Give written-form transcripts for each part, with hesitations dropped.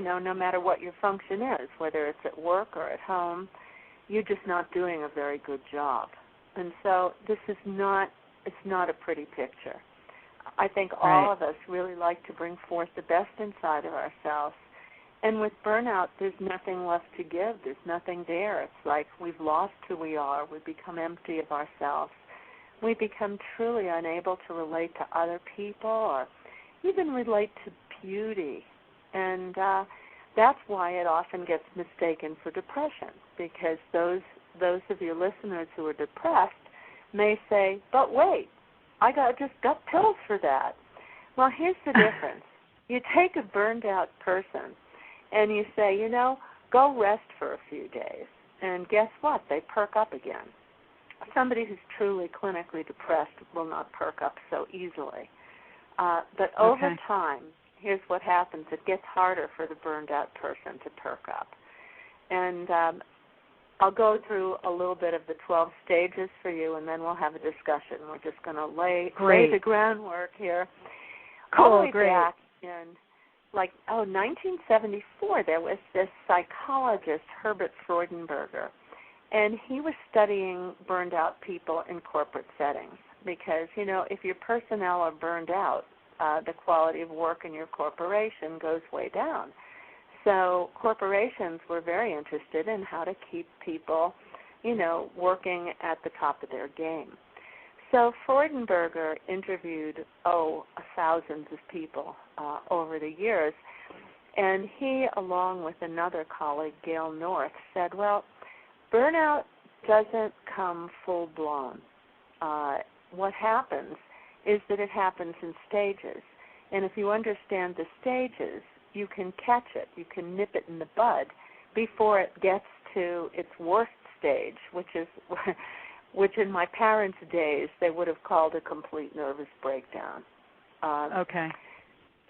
no matter what your function is, whether it's at work or at home, you're just not doing a very good job. And so it's not a pretty picture. I think all of us really like to bring forth the best inside of ourselves. And with burnout, there's nothing left to give. There's nothing there. It's like we've lost who we are. We've become empty of ourselves. We become truly unable to relate to other people or even relate to beauty. And that's why it often gets mistaken for depression, because those of your listeners who are depressed may say, but wait, I just got pills for that. Well, here's the difference. You take a burned out person and you say, go rest for a few days. And guess what? They perk up again. Somebody who's truly clinically depressed will not perk up so easily. But over time, here's what happens. It gets harder for the burned out person to perk up. And I'll go through a little bit of the 12 stages for you, and then we'll have a discussion. We're just going to lay the groundwork here. Cool, great. Back in 1974, there was this psychologist, Herbert Freudenberger, and he was studying burned out people in corporate settings because, if your personnel are burned out, the quality of work in your corporation goes way down. So corporations were very interested in how to keep people, working at the top of their game. So Freudenberger interviewed, thousands of people over the years, and he, along with another colleague, Gail North, said, well, burnout doesn't come full-blown. What happens is that it happens in stages, and if you understand the stages, you can catch it, you can nip it in the bud before it gets to its worst stage, which in my parents' days they would have called a complete nervous breakdown.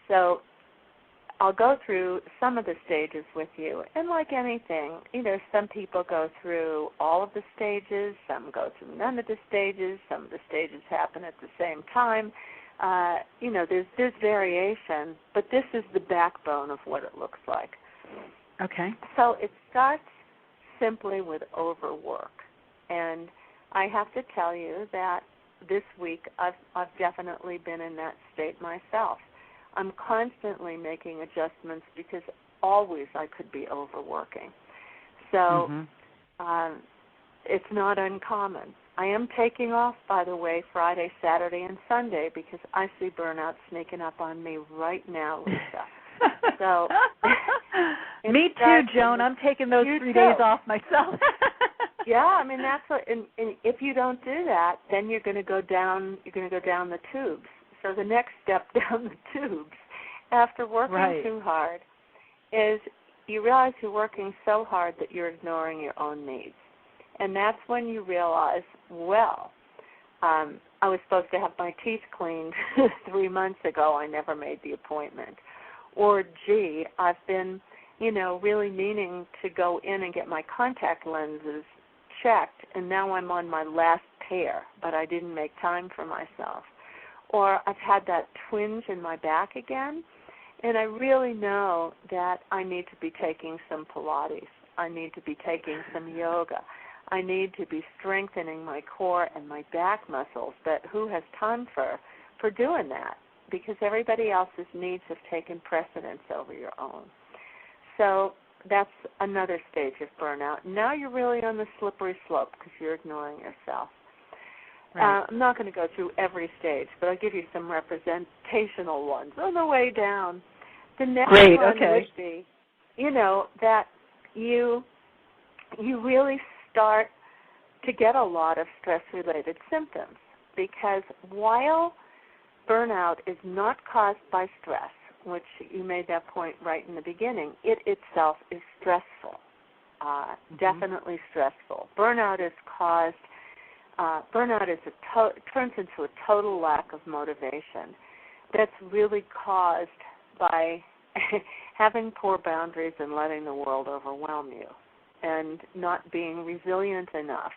So I'll go through some of the stages with you, and like anything, some people go through all of the stages, some go through none of the stages, some of the stages happen at the same time. There's variation, but this is the backbone of what it looks like. Okay. So it starts simply with overwork, and I have to tell you that this week I've definitely been in that state myself. I'm constantly making adjustments because always I could be overworking. So it's not uncommon. I am taking off, by the way, Friday, Saturday, and Sunday because I see burnout sneaking up on me right now, Lisa. So me too, Joan. I'm taking those 3 days off myself. Yeah, that's what. And if you don't do that, then you're going to go down. You're going to go down the tubes. So the next step down the tubes, after working too hard, is you realize you're working so hard that you're ignoring your own needs. And that's when you realize, I was supposed to have my teeth cleaned 3 months ago. I never made the appointment. Or, gee, I've been, really meaning to go in and get my contact lenses checked, and now I'm on my last pair, but I didn't make time for myself. Or I've had that twinge in my back again, and I really know that I need to be taking some Pilates. I need to be taking some yoga. I need to be strengthening my core and my back muscles, but who has time for doing that? Because everybody else's needs have taken precedence over your own. So that's another stage of burnout. Now you're really on the slippery slope because you're ignoring yourself. Right. I'm not going to go through every stage, but I'll give you some representational ones on the way down. The next one would be, that you really start to get a lot of stress-related symptoms, because while burnout is not caused by stress, which you made that point right in the beginning, it itself is stressful, definitely stressful. Burnout is caused, turns into a total lack of motivation that's really caused by having poor boundaries and letting the world overwhelm you and not being resilient enough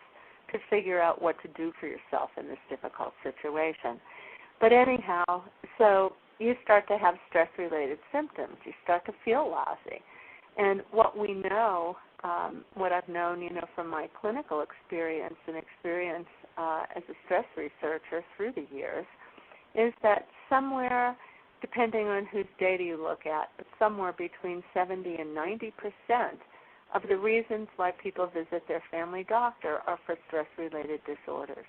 to figure out what to do for yourself in this difficult situation. But anyhow, so you start to have stress-related symptoms. You start to feel lousy. And what we know, what I've known, from my clinical experience and experience as a stress researcher through the years, is that somewhere, depending on whose data you look at, but somewhere between 70 and 90% of the reasons why people visit their family doctor are for stress-related disorders.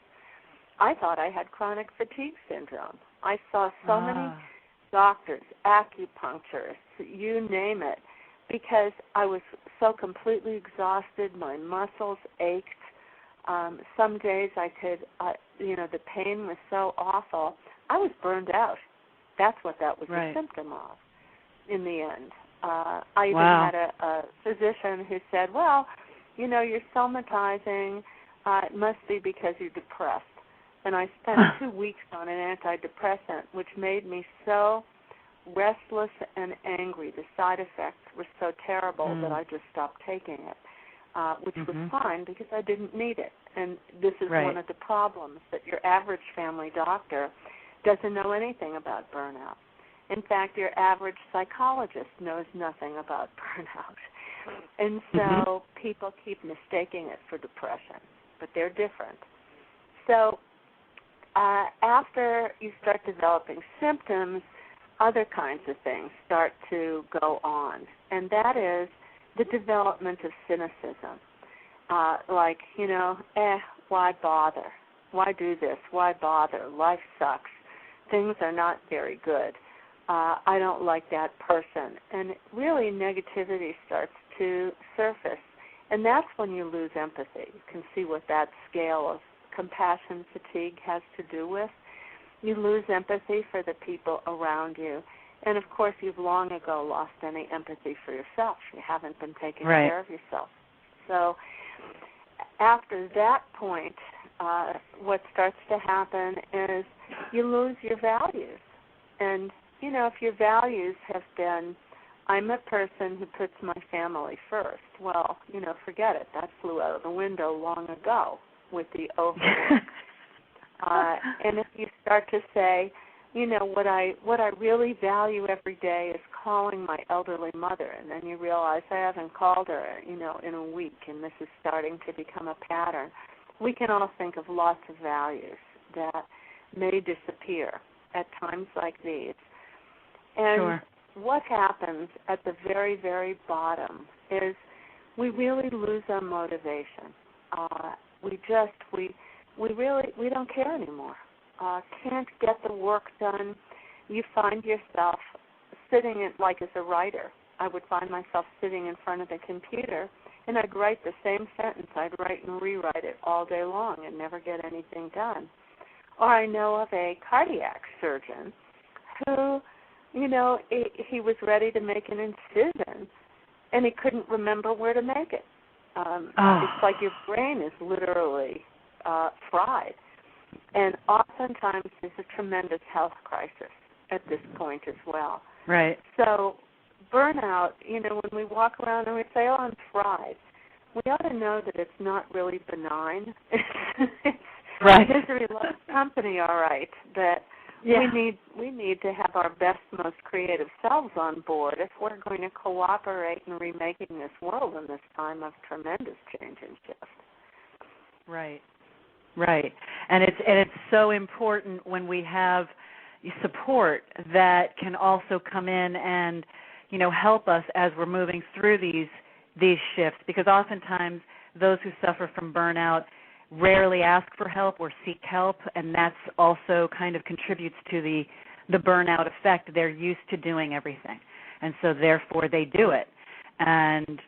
I thought I had chronic fatigue syndrome. I saw so many doctors, acupuncturists, you name it, because I was so completely exhausted. My muscles ached. Some days I could, the pain was so awful. I was burned out. That's what that was a symptom of in the end. I even had a physician who said, well, you're somatizing. It must be because you're depressed. And I spent 2 weeks on an antidepressant, which made me so restless and angry. The side effects were so terrible that I just stopped taking it, which was fine because I didn't need it. And this is one of the problems, that your average family doctor doesn't know anything about burnout. In fact, your average psychologist knows nothing about burnout. And so people keep mistaking it for depression, but they're different. So after you start developing symptoms, other kinds of things start to go on, and that is the development of cynicism. Why bother? Why do this? Why bother? Life sucks. Things are not very good. I don't like that person. And really negativity starts to surface, and that's when you lose empathy. You can see what that scale of compassion fatigue has to do with. You lose empathy for the people around you. And, of course, you've long ago lost any empathy for yourself. You haven't been taking care of yourself. So after that point, what starts to happen is you lose your values. And, if your values have been, I'm a person who puts my family first, well, forget it. That flew out of the window long ago with the overwork. And if you start to say, what I really value every day is calling my elderly mother, and then you realize I haven't called her, in a week, and this is starting to become a pattern. We can all think of lots of values that may disappear at times like these. And what happens at the very, very bottom is we really lose our motivation. We don't care anymore. Can't get the work done. You find yourself sitting as a writer. I would find myself sitting in front of the computer, and I'd write the same sentence. I'd write and rewrite it all day long and never get anything done. Or I know of a cardiac surgeon who, he was ready to make an incision, and he couldn't remember where to make it. It's like your brain is literally fried. And oftentimes there's a tremendous health crisis at this point as well. Right. So burnout, when we walk around and we say, I'm fried, we ought to know that it's not really benign. It's misery loves company, all right, that we need to have our best, most creative selves on board if we're going to cooperate in remaking this world in this time of tremendous change and shift. Right. Right. And it's so important when we have support that can also come in and, help us as we're moving through these shifts, because oftentimes those who suffer from burnout rarely ask for help or seek help, and that's also kind of contributes to the burnout effect. They're used to doing everything, and so therefore they do it. And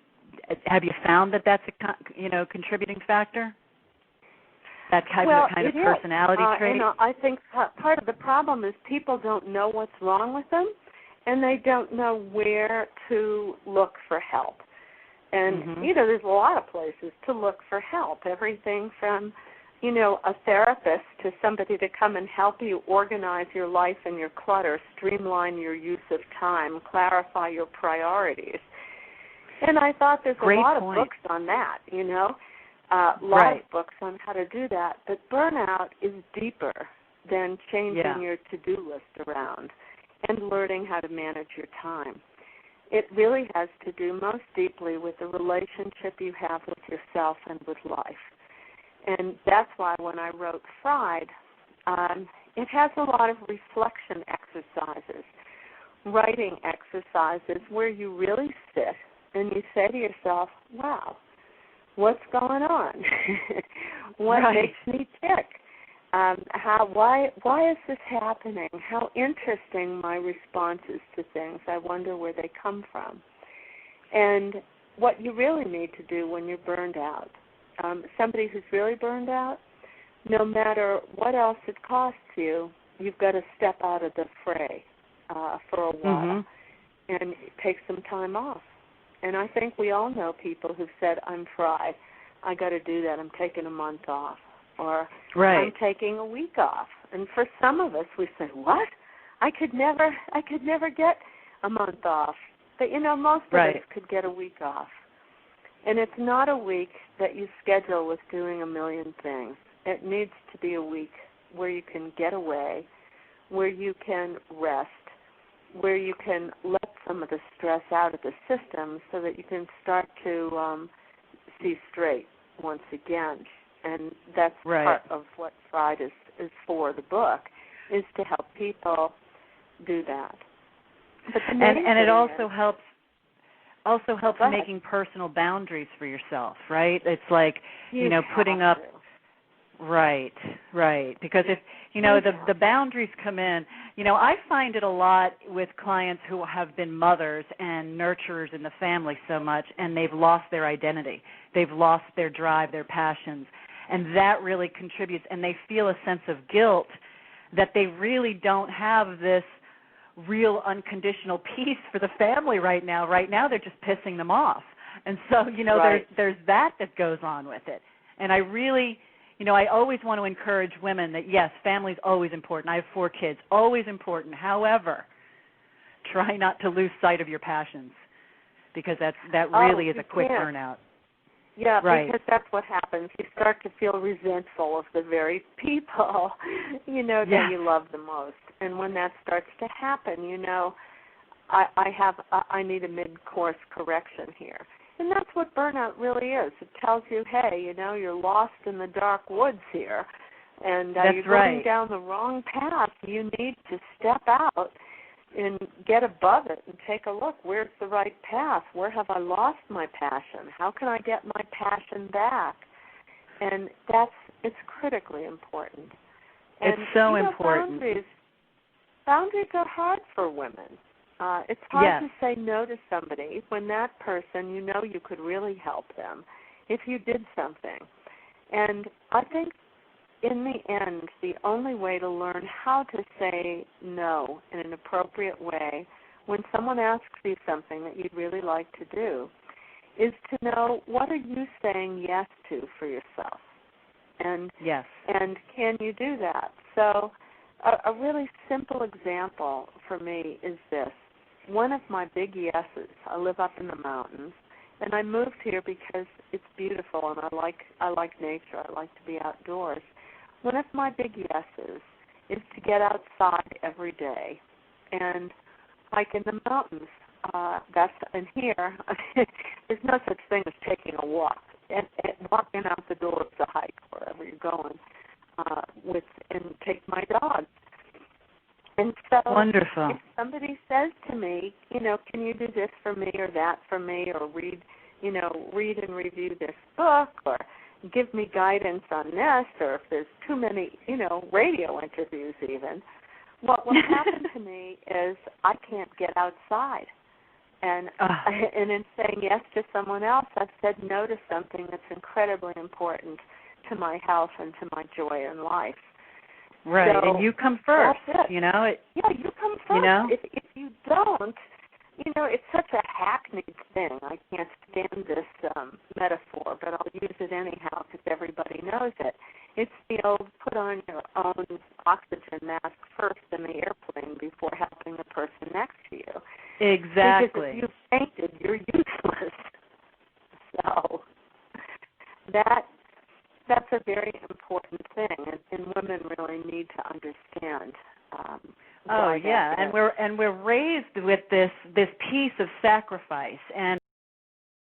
have you found that that's a contributing factor? That kind of personality trait? I think part of the problem is people don't know what's wrong with them, and they don't know where to look for help. And, there's a lot of places to look for help, everything from, a therapist to somebody to come and help you organize your life and your clutter, streamline your use of time, clarify your priorities. And I thought there's a lot of books on that, a lot of books on how to do that. But burnout is deeper than changing your to-do list around. and learning how to manage your time. It really has to do most deeply with the relationship you have with yourself and with life. And that's why when I wrote Fried, it has a lot of reflection exercises, writing exercises where you really sit and you say to yourself, wow, what's going on? What makes me tick? Why is this happening? How interesting my responses to things. I wonder where they come from. And what you really need to do when you're burned out, somebody who's really burned out, no matter what else it costs you, you've got to step out of the fray for a while and take some time off. And I think we all know people who've said, I'm fried. I got to do that. I'm taking a month off. Or I'm taking a week off. And for some of us, we say, what? I could never get a month off. But, most of us could get a week off. And it's not a week that you schedule with doing a million things. It needs to be a week where you can get away, where you can rest, where you can let some of the stress out of the system so that you can start to see straight once again. And that's part of what Fried is for, the book, is to help people do that. But and it also helps making personal boundaries for yourself, right? It's like, putting up because if the boundaries come in, I find it a lot with clients who have been mothers and nurturers in the family so much, and they've lost their identity. They've lost their drive, their passions, and that really contributes, and they feel a sense of guilt that they really don't have this real unconditional peace for the family right now. Right now they're just pissing them off. And so, there's that goes on with it. And I really, I always want to encourage women that, yes, family's always important. I have 4 kids, always important. However, try not to lose sight of your passions, because that really is a quick burnout. Yeah, because that's what happens. You start to feel resentful of the very people, that you love the most. And when that starts to happen, I need a mid-course correction here. And that's what burnout really is. It tells you, hey, you're lost in the dark woods here, and you're going down the wrong path. You need to step out and get above it and take a look. Where's the right path? Where have I lost my passion? How can I get my passion back? And it's critically important. And, it's so important. Boundaries are hard for women. It's hard to say no to somebody when that person, you could really help them if you did something. And I think in the end, the only way to learn how to say no in an appropriate way when someone asks you something that you'd really like to do is to know, what are you saying yes to for yourself? And can you do that? So a really simple example for me is this. One of my big yeses, I live up in the mountains, and I moved here because it's beautiful and I like nature. I like to be outdoors. One of my big yeses is to get outside every day and hike in the mountains. And here, there's no such thing as taking a walk. And walking out the door is a hike wherever you're going and take my dogs. And so wonderful. If somebody says to me, can you do this for me or that for me, or read and review this book, or give me guidance on this, or if there's too many, radio interviews even, what will happen to me is I can't get outside. And in saying yes to someone else, I've said no to something that's incredibly important to my health and to my joy in life. Right, so and you come first, you come first. If you don't, it's such a hackneyed thing. I can't stand this metaphor, but I'll use it anyhow because everybody knows it. It's the old put on your own oxygen mask first in the airplane before helping the person next to you. Exactly. Because if you fainted, you're useless. So that's a very important thing, and women really need to understand. Oh yeah, and we're raised with this piece of sacrifice, and